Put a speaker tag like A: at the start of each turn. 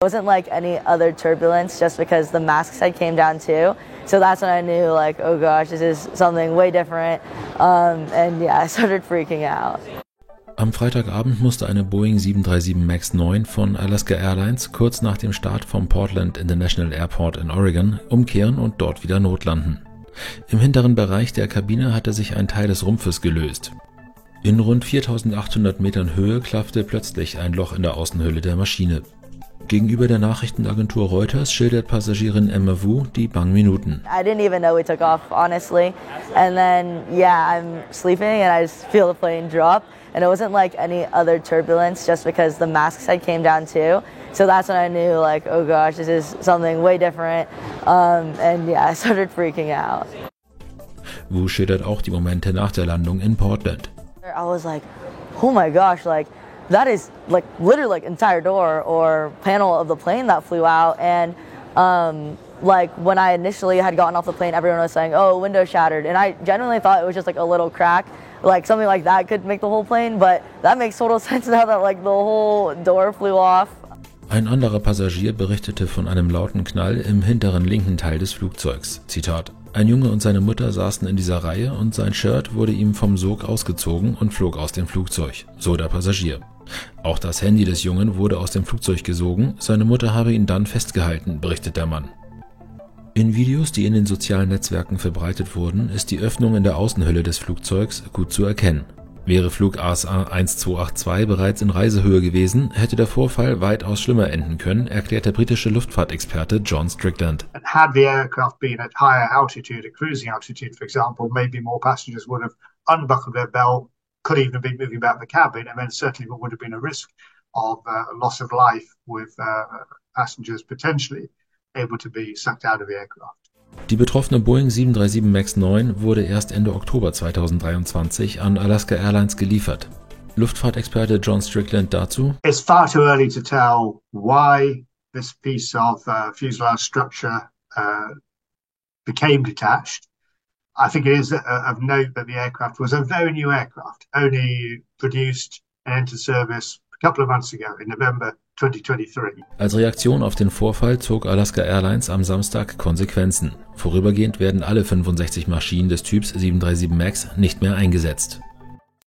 A: Wasn't like any other turbulence just because the masks had came down too. So that's when I knew like, oh gosh, this is something way different. And yeah, I started freaking out.
B: Am Freitagabend musste eine Boeing 737 MAX 9 von Alaska Airlines kurz nach dem Start vom Portland International Airport in Oregon umkehren und dort wieder notlanden. Im hinteren Bereich der Kabine hatte sich ein Teil des Rumpfes gelöst. In rund 4.800 Metern Höhe klaffte plötzlich ein Loch in der Außenhülle der Maschine. Gegenüber der Nachrichtenagentur Reuters schildert Passagierin Emma Vu die bangen Minuten.
A: I didn't even know we took off, honestly. And then, yeah, I'm sleeping and I just feel the plane drop. And it wasn't like any other turbulence just because the masks had came down too. So that's when I knew like, oh gosh, this is something way different. And yeah, I started freaking out.
B: Vu schildert auch die Momente nach der Landung in Portland.
A: I was like, oh my gosh, like that is like literally like entire door or panel of the plane that flew out. And like when I initially had gotten off the plane, everyone was saying, oh, window shattered. And I genuinely thought it was just like a little crack. Like something like that could make the whole plane, but that makes total sense now that like the whole door flew off.
B: Ein anderer Passagier berichtete von einem lauten Knall im hinteren linken Teil des Flugzeugs. Zitat: Ein Junge und seine Mutter saßen in dieser Reihe und sein Shirt wurde ihm vom Sog ausgezogen und flog aus dem Flugzeug, so der Passagier. Auch das Handy des Jungen wurde aus dem Flugzeug gesogen, seine Mutter habe ihn dann festgehalten, berichtet der Mann. In Videos, die in den sozialen Netzwerken verbreitet wurden, ist die Öffnung in der Außenhülle des Flugzeugs gut zu erkennen. Wäre Flug ASA 1282 bereits in Reisehöhe gewesen, hätte der Vorfall weitaus schlimmer enden können, erklärt der britische Luftfahrtexperte John Strickland.
C: Had the aircraft been at higher altitude, at cruising altitude, for example, maybe more passengers would have unbuckled their belt, could even have been moving about the cabin, and then certainly there would have been a risk of loss of life with passengers potentially able to be sucked out of the aircraft.
B: Die betroffene Boeing 737 MAX 9 wurde erst Ende Oktober 2023 an Alaska Airlines geliefert. Luftfahrtexperte John Strickland dazu:
C: It's far too early to tell why this piece of fuselage structure became detached. I think it is of note that the aircraft was a very new aircraft, only produced and entered service a couple of months ago in November 2023.
B: Als Reaktion auf den Vorfall zog Alaska Airlines am Samstag Konsequenzen. Vorübergehend werden alle 65 Maschinen des Typs 737 MAX nicht mehr eingesetzt.